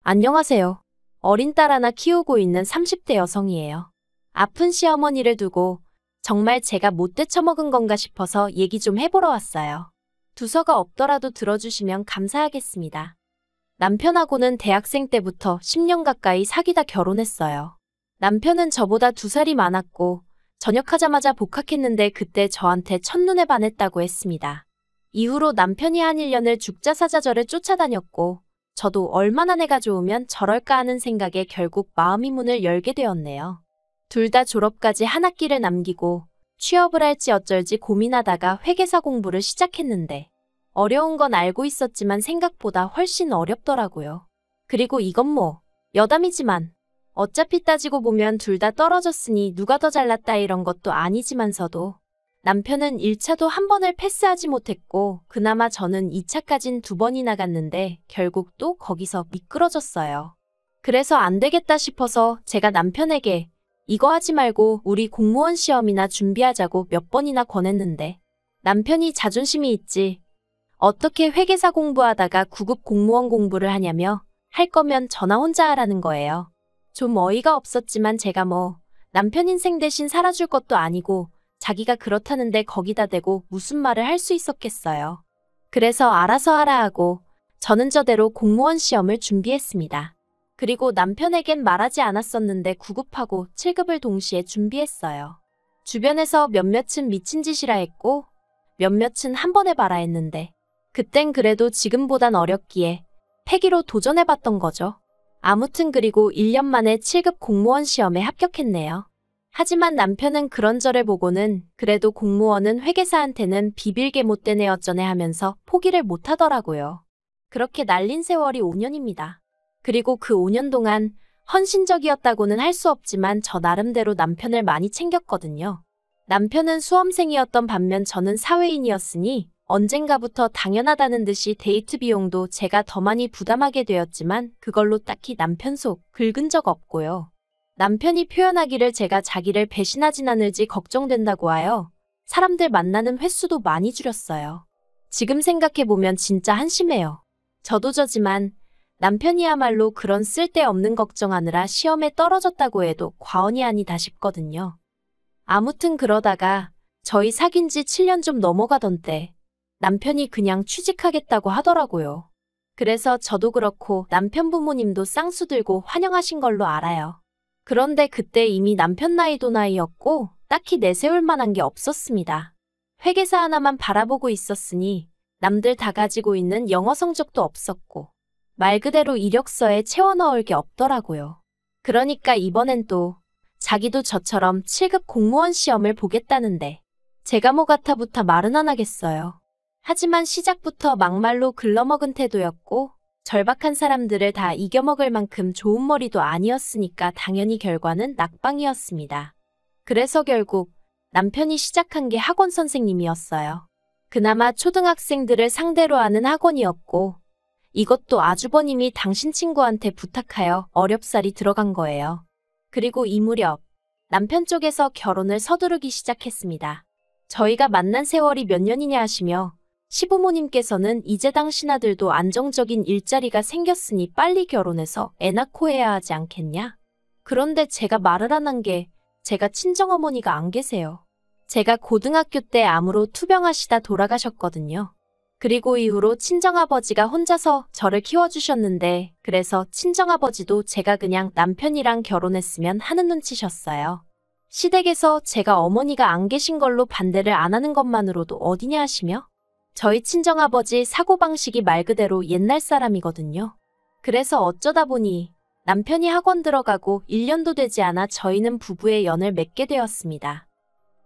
안녕하세요. 어린 딸 하나 키우고 있는 30대 여성이에요. 아픈 시어머니를 두고 정말 제가 못돼 처먹은 건가 싶어서 얘기 좀 해보러 왔어요. 두서가 없더라도 들어주시면 감사하겠습니다. 남편하고는 대학생 때부터 10년 가까이 사귀다 결혼했어요. 남편은 저보다 2살이 많았고 전역하자마자 복학했는데 그때 저한테 첫눈에 반했다고 했습니다. 이후로 남편이 한 1년을 죽자사자 저를 쫓아다녔고 저도 얼마나 내가 좋으면 저럴까 하는 생각에 결국 마음이 문을 열게 되었네요. 둘 다 졸업까지 한 학기를 남기고 취업을 할지 어쩔지 고민하다가 회계사 공부를 시작했는데 어려운 건 알고 있었지만 생각보다 훨씬 어렵더라고요. 그리고 이건 뭐 여담이지만 어차피 따지고 보면 둘 다 떨어졌으니 누가 더 잘났다 이런 것도 아니지만서도 남편은 1차도 한 번을 패스하지 못했고 그나마 저는 2차까진 2번이나 갔는데 결국 또 거기서 미끄러졌어요. 그래서 안 되겠다 싶어서 제가 남편에게 이거 하지 말고 우리 공무원 시험이나 준비하자고 몇 번이나 권했는데 남편이 자존심이 있지. 어떻게 회계사 공부하다가 9급 공무원 공부를 하냐며 할 거면 전화 혼자 하라는 거예요. 좀 어이가 없었지만 제가 뭐 남편 인생 대신 살아줄 것도 아니고 자기가 그렇다는데 거기다 대고 무슨 말을 할 수 있었겠어요. 그래서 알아서 하라 하고 저는 저대로 공무원 시험을 준비했습니다. 그리고 남편에겐 말하지 않았었는데 9급하고 7급을 동시에 준비했어요. 주변에서 몇몇은 미친 짓이라 했고 몇몇은 한 번 해봐라 했는데 그땐 그래도 지금보단 어렵기에 패기로 도전해봤던 거죠. 아무튼 그리고 1년 만에 7급 공무원 시험에 합격했네요. 하지만 남편은 그런 저를 보고는 그래도 공무원은 회계사한테는 비빌게 못된 애 어쩌네 하면서 포기를 못하더라고요. 그렇게 날린 세월이 5년입니다. 그리고 그 5년 동안 헌신적이었다고는 할 수 없지만 저 나름대로 남편을 많이 챙겼거든요. 남편은 수험생이었던 반면 저는 사회인이었으니 언젠가부터 당연하다는 듯이 데이트 비용도 제가 더 많이 부담하게 되었지만 그걸로 딱히 남편 속 긁은 적 없고요. 남편이 표현하기를 제가 자기를 배신하진 않을지 걱정된다고 하여 사람들 만나는 횟수도 많이 줄였어요. 지금 생각해보면 진짜 한심해요. 저도 저지만 남편이야말로 그런 쓸데없는 걱정하느라 시험에 떨어졌다고 해도 과언이 아니다 싶거든요. 아무튼 그러다가 저희 사귄 지 7년 좀 넘어가던 때 남편이 그냥 취직하겠다고 하더라고요. 그래서 저도 그렇고 남편 부모님도 쌍수 들고 환영하신 걸로 알아요. 그런데 그때 이미 남편 나이도 나이였고 딱히 내세울 만한 게 없었습니다. 회계사 하나만 바라보고 있었으니 남들 다 가지고 있는 영어 성적도 없었고 말 그대로 이력서에 채워 넣을 게 없더라고요. 그러니까 이번엔 또 자기도 저처럼 7급 공무원 시험을 보겠다는데 제가 뭐 같아부터 말은 안 하겠어요. 하지만 시작부터 막말로 글러먹은 태도였고 절박한 사람들을 다 이겨먹을 만큼 좋은 머리도 아니었으니까 당연히 결과는 낙방이었습니다. 그래서 결국 남편이 시작한 게 학원 선생님이었어요. 그나마 초등학생들을 상대로 하는 학원이었고 이것도 아주버님이 당신 친구한테 부탁하여 어렵사리 들어간 거예요. 그리고 이 무렵 남편 쪽에서 결혼을 서두르기 시작했습니다. 저희가 만난 세월이 몇 년이냐 하시며 시부모님께서는 이제 당신 아들도 안정적인 일자리가 생겼으니 빨리 결혼해서 애 낳고 해야 하지 않겠냐? 그런데 제가 말을 안 한 게 제가 친정어머니가 안 계세요. 제가 고등학교 때 암으로 투병하시다 돌아가셨거든요. 그리고 이후로 친정아버지가 혼자서 저를 키워주셨는데 그래서 친정아버지도 제가 그냥 남편이랑 결혼했으면 하는 눈치셨어요. 시댁에서 제가 어머니가 안 계신 걸로 반대를 안 하는 것만으로도 어디냐 하시며 저희 친정아버지 사고방식이 말 그대로 옛날 사람이거든요. 그래서 어쩌다 보니 남편이 학원 들어가고 1년도 되지 않아 저희는 부부의 연을 맺게 되었습니다.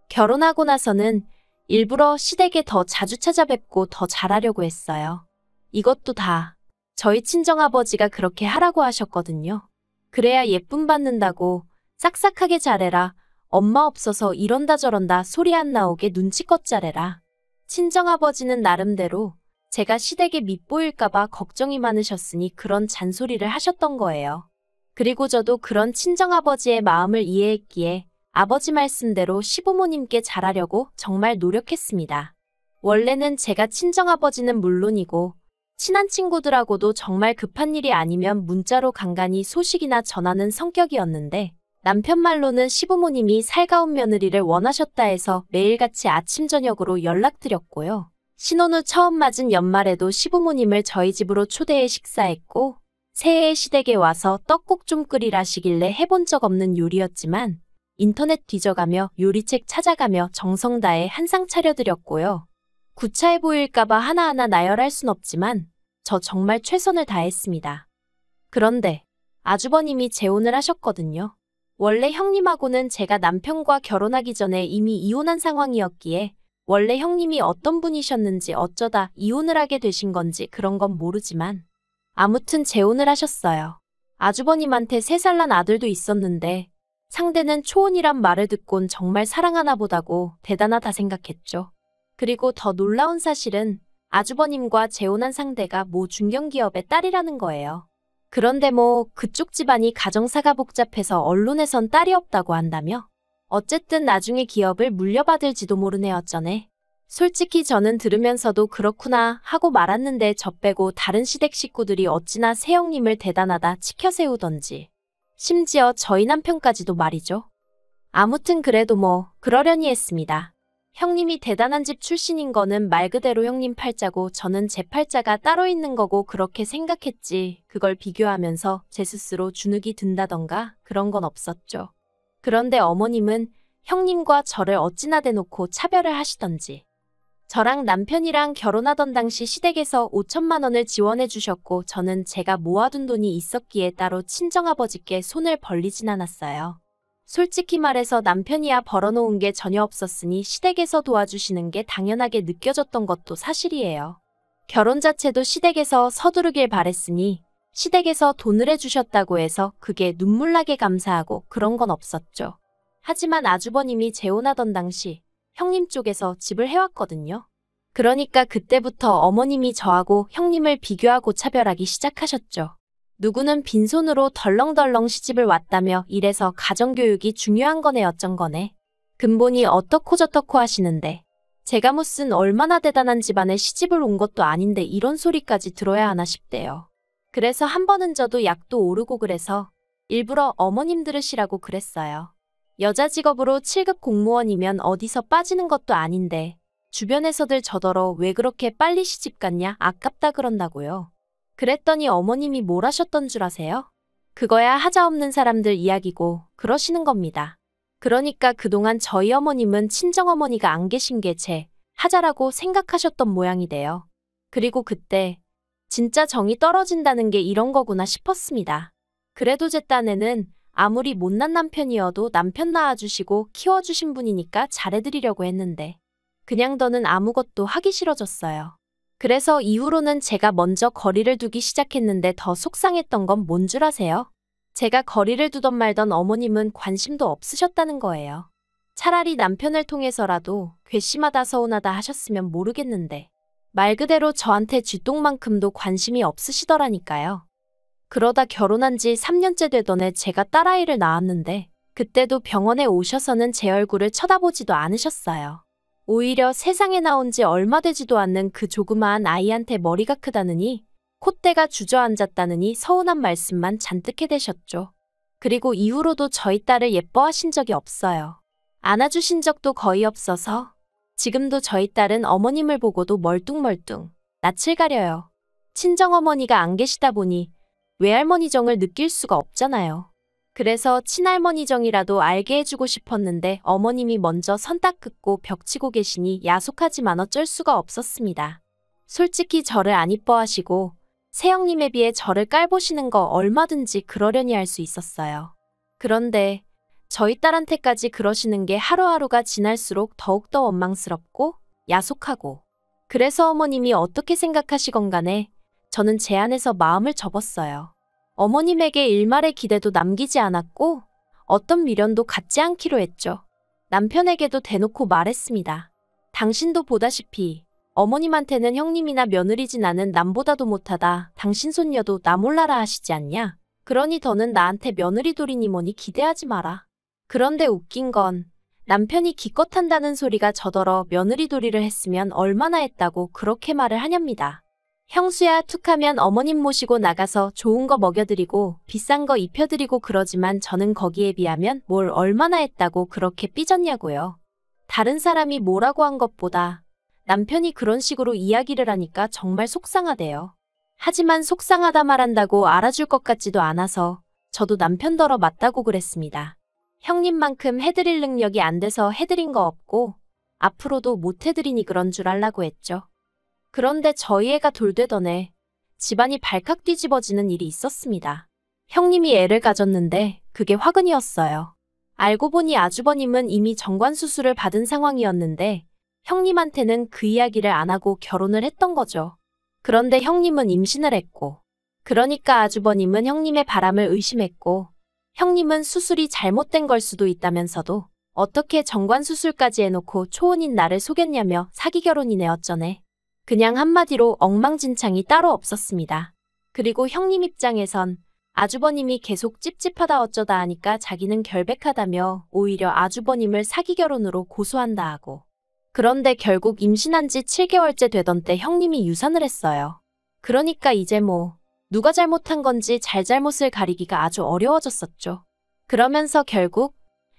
결혼하고 나서는 일부러 시댁에 더 자주 찾아뵙고 더 잘하려고 했어요. 이것도 다 저희 친정아버지가 그렇게 하라고 하셨거든요. 그래야 예쁨 받는다고 싹싹하게 잘해라. 엄마 없어서 이런다 저런다 소리 안 나오게 눈치껏 잘해라. 친정아버지는 나름대로 제가 시댁에 밉보일까봐 걱정이 많으셨으니 그런 잔소리를 하셨던 거예요. 그리고 저도 그런 친정아버지의 마음을 이해했기에 아버지 말씀대로 시부모님께 잘하려고 정말 노력했습니다. 원래는 제가 친정아버지는 물론이고 친한 친구들하고도 정말 급한 일이 아니면 문자로 간간히 소식이나 전하는 성격이었는데 남편 말로는 시부모님이 살가운 며느리를 원하셨다 해서 매일같이 아침 저녁으로 연락드렸고요. 신혼 후 처음 맞은 연말에도 시부모님을 저희 집으로 초대해 식사했고 새해에 시댁에 와서 떡국 좀 끓이라시길래 해본 적 없는 요리였지만 인터넷 뒤져가며 요리책 찾아가며 정성 다해 한상 차려드렸고요. 구차해 보일까봐 하나하나 나열할 순 없지만 저 정말 최선을 다했습니다. 그런데 아주버님이 재혼을 하셨거든요. 원래 형님하고는 제가 남편과 결혼하기 전에 이미 이혼한 상황이었기에 원래 형님이 어떤 분이셨는지 어쩌다 이혼을 하게 되신 건지 그런 건 모르지만 아무튼 재혼을 하셨어요. 아주버님한테 3살 난 아들도 있었는데 상대는 초혼이란 말을 듣곤 정말 사랑하나 보다고 대단하다 생각했죠. 그리고 더 놀라운 사실은 아주버님과 재혼한 상대가 모 중견기업의 딸이라는 거예요. 그런데 뭐 그쪽 집안이 가정사가 복잡해서 언론에선 딸이 없다고 한다며? 어쨌든 나중에 기업을 물려받을지도 모르네 어쩌네. 솔직히 저는 들으면서도 그렇구나 하고 말았는데 저 빼고 다른 시댁 식구들이 어찌나 새형님을 대단하다 치켜세우던지. 심지어 저희 남편까지도 말이죠. 아무튼 그래도 뭐 그러려니 했습니다. 형님이 대단한 집 출신인 거는 말 그대로 형님 팔자고 저는 제 팔자가 따로 있는 거고 그렇게 생각했지. 그걸 비교하면서 제 스스로 주눅이 든다던가 그런 건 없었죠. 그런데 어머님은 형님과 저를 어찌나 대놓고 차별을 하시던지. 저랑 남편이랑 결혼하던 당시 시댁에서 5천만 원을 지원해 주셨고 저는 제가 모아둔 돈이 있었기에 따로 친정아버지께 손을 벌리진 않았어요. 솔직히 말해서 남편이야 벌어놓은 게 전혀 없었으니 시댁에서 도와주시는 게 당연하게 느껴졌던 것도 사실이에요. 결혼 자체도 시댁에서 서두르길 바랬으니 시댁에서 돈을 해주셨다고 해서 그게 눈물나게 감사하고 그런 건 없었죠. 하지만 아주버님이 재혼하던 당시 형님 쪽에서 집을 해왔거든요. 그러니까 그때부터 어머님이 저하고 형님을 비교하고 차별하기 시작하셨죠. 누구는 빈손으로 덜렁덜렁 시집을 왔다며 이래서 가정교육이 중요한 거네 어쩐 거네. 근본이 어떻고 저떻고 하시는데 제가 무슨 얼마나 대단한 집안에 시집을 온 것도 아닌데 이런 소리까지 들어야 하나 싶대요. 그래서 한 번은 저도 약도 오르고 그래서 일부러 어머님 들으시라고 그랬어요. 여자 직업으로 7급 공무원이면 어디서 빠지는 것도 아닌데 주변에서들 저더러 왜 그렇게 빨리 시집 갔냐 아깝다 그런다고요. 그랬더니 어머님이 뭘 하셨던 줄 아세요? 그거야 하자 없는 사람들 이야기고 그러시는 겁니다. 그러니까 그동안 저희 어머님은 친정어머니가 안 계신 게 제 하자라고 생각하셨던 모양이 돼요. 그리고 그때 진짜 정이 떨어진다는 게 이런 거구나 싶었습니다. 그래도 제 딴에는 아무리 못난 남편이어도 남편 낳아주시고 키워주신 분이니까 잘해드리려고 했는데 그냥 더는 아무것도 하기 싫어졌어요. 그래서 이후로는 제가 먼저 거리를 두기 시작했는데 더 속상했던 건 뭔 줄 아세요? 제가 거리를 두던 말던 어머님은 관심도 없으셨다는 거예요. 차라리 남편을 통해서라도 괘씸하다 서운하다 하셨으면 모르겠는데 말 그대로 저한테 쥐똥만큼도 관심이 없으시더라니까요. 그러다 결혼한 지 3년째 되던 해 제가 딸아이를 낳았는데 그때도 병원에 오셔서는 제 얼굴을 쳐다보지도 않으셨어요. 오히려 세상에 나온 지 얼마 되지도 않는 그 조그마한 아이한테 머리가 크다느니 콧대가 주저앉았다느니 서운한 말씀만 잔뜩 해대셨죠. 그리고 이후로도 저희 딸을 예뻐하신 적이 없어요. 안아주신 적도 거의 없어서 지금도 저희 딸은 어머님을 보고도 멀뚱멀뚱 낯을 가려요. 친정어머니가 안 계시다 보니 외할머니 정을 느낄 수가 없잖아요. 그래서 친할머니 정이라도 알게 해주고 싶었는데 어머님이 먼저 선 딱 긋고 벽치고 계시니 야속하지만 어쩔 수가 없었습니다. 솔직히 저를 안 이뻐하시고 새형님에 비해 저를 깔보시는 거 얼마든지 그러려니 할 수 있었어요. 그런데 저희 딸한테까지 그러시는 게 하루하루가 지날수록 더욱더 원망스럽고 야속하고 그래서 어머님이 어떻게 생각하시건 간에 저는 제 안에서 마음을 접었어요. 어머님에게 일말의 기대도 남기지 않았고 어떤 미련도 갖지 않기로 했죠. 남편에게도 대놓고 말했습니다. 당신도 보다시피 어머님한테는 형님이나 며느리진 않은 남보다도 못하다. 당신 손녀도 나 몰라라 하시지 않냐? 그러니 더는 나한테 며느리 돌이니 뭐니 기대하지 마라. 그런데 웃긴 건 남편이 기껏 한다는 소리가 저더러 며느리 도리를 했으면 얼마나 했다고 그렇게 말을 하렵니다. 형수야 툭하면 어머님 모시고 나가서 좋은 거 먹여드리고 비싼 거 입혀드리고 그러지만 저는 거기에 비하면 뭘 얼마나 했다고 그렇게 삐졌냐고요. 다른 사람이 뭐라고 한 것보다 남편이 그런 식으로 이야기를 하니까 정말 속상하대요. 하지만 속상하다 말한다고 알아줄 것 같지도 않아서 저도 남편더러 맞다고 그랬습니다. 형님만큼 해드릴 능력이 안 돼서 해드린 거 없고 앞으로도 못 해드리니 그런 줄 알라고 했죠. 그런데 저희 애가 돌되던 집안이 발칵 뒤집어지는 일이 있었습니다. 형님이 애를 가졌는데 그게 화근이었어요. 알고 보니 아주버님은 이미 정관수술을 받은 상황이었는데 형님한테는 그 이야기를 안 하고 결혼을 했던 거죠. 그런데 형님은 임신을 했고 그러니까 아주버님은 형님의 바람을 의심했고 형님은 수술이 잘못된 걸 수도 있다면서도 어떻게 정관수술까지 해놓고 초혼인 나를 속였냐며 사기 결혼이네 어쩌네. 그냥 한마디로 엉망진창이 따로 없었습니다. 그리고 형님 입장에선 아주버님이 계속 찝찝하다 어쩌다 하니까 자기는 결백하다며 오히려 아주버님을 사기 결혼으로 고소한다 하고 그런데 결국 임신한 지 7개월째 되던 때 형님이 유산을 했어요. 그러니까 이제 누가 잘못한 건지 잘잘못을 가리기가 아주 어려워졌었죠. 그러면서 결국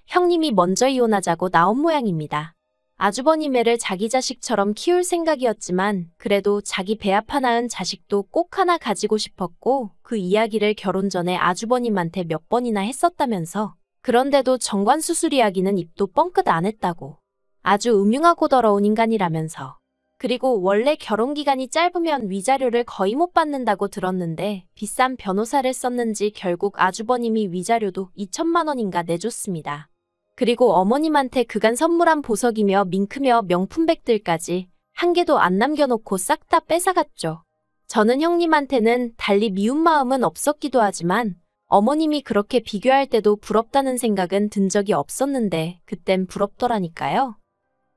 형님이 먼저 이혼하자고 나온 모양입니다. 아주버님 애를 자기 자식처럼 키울 생각이었지만 그래도 자기 배 아파 낳은 자식도 꼭 하나 가지고 싶었고 그 이야기를 결혼 전에 아주버님한테 몇 번이나 했었다면서 그런데도 정관수술 이야기는 입도 뻥끗 안 했다고. 아주 음흉하고 더러운 인간이라면서. 그리고 원래 결혼기간이 짧으면 위자료를 거의 못 받는다고 들었는데 비싼 변호사를 썼는지 결국 아주버님이 위자료도 2천만 원인가 내줬습니다. 그리고 어머님한테 그간 선물한 보석이며 밍크며 명품백들까지 한 개도 안 남겨놓고 싹 다 뺏어갔죠. 저는 형님한테는 달리 미운 마음은 없었기도 하지만 어머님이 그렇게 비교할 때도 부럽다는 생각은 든 적이 없었는데 그땐 부럽더라니까요.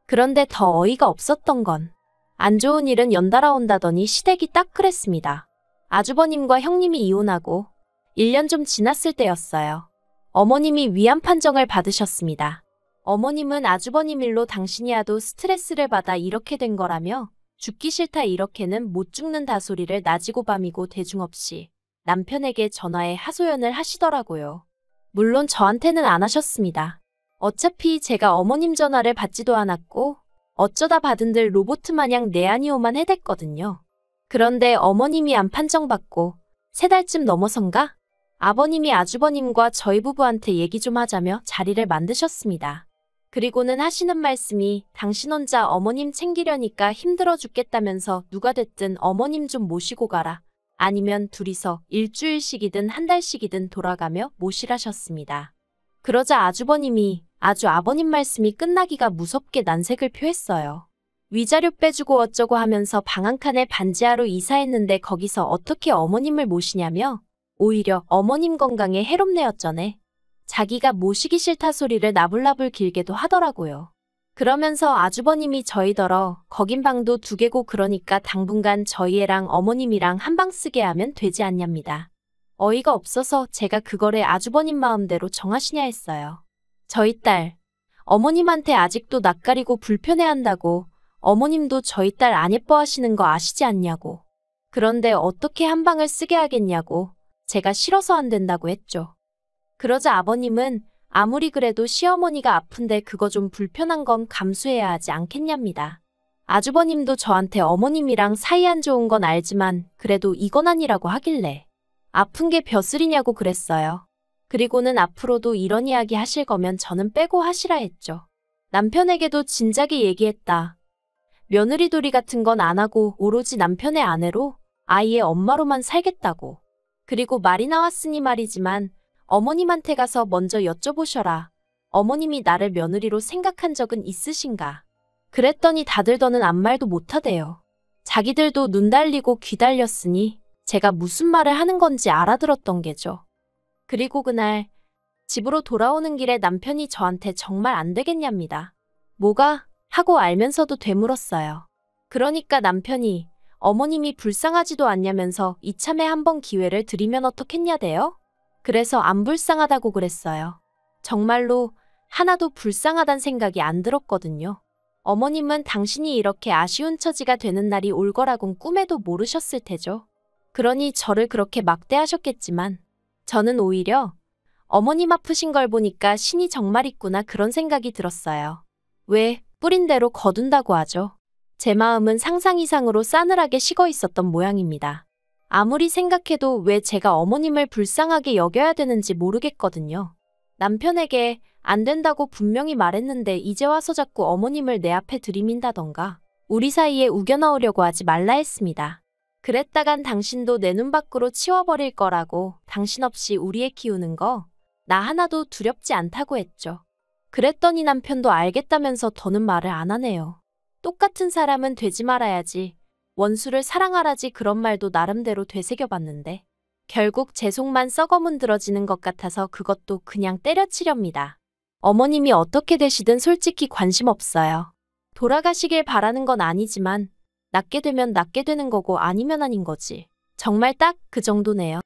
그런데 더 어이가 없었던 건 안 좋은 일은 연달아 온다더니 시댁이 딱 그랬습니다. 아주버님과 형님이 이혼하고 1년 좀 지났을 때였어요. 어머님이 위안 판정을 받으셨습니다. 어머님은 아주버님 일로 당신이 하도 스트레스를 받아 이렇게 된 거라며 죽기 싫다 이렇게는 못 죽는다 소리를 낮이고 밤이고 대중 없이 남편에게 전화해 하소연을 하시더라고요. 물론 저한테는 안 하셨습니다. 어차피 제가 어머님 전화를 받지도 않았고 어쩌다 받은들 로보트 마냥 네 아니오만 해댔거든요. 그런데 어머님이 안 판정받고 3달쯤 넘어선가? 아버님이 아주버님과 저희 부부한테 얘기 좀 하자며 자리를 만드셨습니다. 그리고는 하시는 말씀이 당신 혼자 어머님 챙기려니까 힘들어 죽겠다면서 누가 됐든 어머님 좀 모시고 가라. 아니면 둘이서 일주일씩이든 한 달씩이든 돌아가며 모시라셨습니다. 그러자 아주버님이 아주 아버님 말씀이 끝나기가 무섭게 난색을 표했어요. 위자료 빼주고 어쩌고 하면서 방 한 칸에 반지하로 이사했는데 거기서 어떻게 어머님을 모시냐며 오히려 어머님 건강에 해롭네 어쩌네. 자기가 모시기 싫다 소리를 나불나불 길게도 하더라고요. 그러면서 아주버님이 저희더러 거긴 방도 2개고 그러니까 당분간 저희 애랑 어머님이랑 한 방 쓰게 하면 되지 않냐입니다. 어이가 없어서 제가 그거를 아주버님 마음대로 정하시냐 했어요. 저희 딸, 어머님한테 아직도 낯가리고 불편해한다고 어머님도 저희 딸 안 예뻐하시는 거 아시지 않냐고. 그런데 어떻게 한 방을 쓰게 하겠냐고 제가 싫어서 안 된다고 했죠. 그러자 아버님은 아무리 그래도 시어머니가 아픈데 그거 좀 불편한 건 감수해야 하지 않겠냐입니다. 아주버님도 저한테 어머님이랑 사이 안 좋은 건 알지만 그래도 이건 아니라고 하길래 아픈 게 벼슬이냐고 그랬어요. 그리고는 앞으로도 이런 이야기 하실 거면 저는 빼고 하시라 했죠. 남편에게도 진작에 얘기했다. 며느리돌이 같은 건 안 하고 오로지 남편의 아내로 아이의 엄마로만 살겠다고. 그리고 말이 나왔으니 말이지만 어머님한테 가서 먼저 여쭤보셔라. 어머님이 나를 며느리로 생각한 적은 있으신가? 그랬더니 다들 더는 아무 말도 못하대요. 자기들도 눈 달리고 귀 달렸으니 제가 무슨 말을 하는 건지 알아들었던 게죠. 그리고 그날 집으로 돌아오는 길에 남편이 저한테 정말 안 되겠냐입니다. 뭐가? 하고 알면서도 되물었어요. 그러니까 남편이 어머님이 불쌍하지도 않냐면서 이참에 한번 기회를 드리면 어떻겠냐대요? 그래서 안 불쌍하다고 그랬어요. 정말로 하나도 불쌍하단 생각이 안 들었거든요. 어머님은 당신이 이렇게 아쉬운 처지가 되는 날이 올 거라곤 꿈에도 모르셨을 테죠. 그러니 저를 그렇게 막대하셨겠지만 저는 오히려 어머님 아프신 걸 보니까 신이 정말 있구나 그런 생각이 들었어요. 왜 뿌린 대로 거둔다고 하죠. 제 마음은 상상 이상으로 싸늘하게 식어 있었던 모양입니다. 아무리 생각해도 왜 제가 어머님을 불쌍하게 여겨야 되는지 모르겠거든요. 남편에게 안 된다고 분명히 말했는데 이제 와서 자꾸 어머님을 내 앞에 들이민다던가 우리 사이에 우겨넣으려고 하지 말라 했습니다. 그랬다간 당신도 내 눈 밖으로 치워버릴 거라고 당신 없이 우리 애 키우는 거 나 하나도 두렵지 않다고 했죠. 그랬더니 남편도 알겠다면서 더는 말을 안 하네요. 똑같은 사람은 되지 말아야지. 원수를 사랑하라지 그런 말도 나름대로 되새겨봤는데 결국 제 속만 썩어문드러지는 것 같아서 그것도 그냥 때려치렵니다. 어머님이 어떻게 되시든 솔직히 관심 없어요. 돌아가시길 바라는 건 아니지만 낫게 되면 낫게 되는 거고 아니면 아닌 거지. 정말 딱 그 정도네요.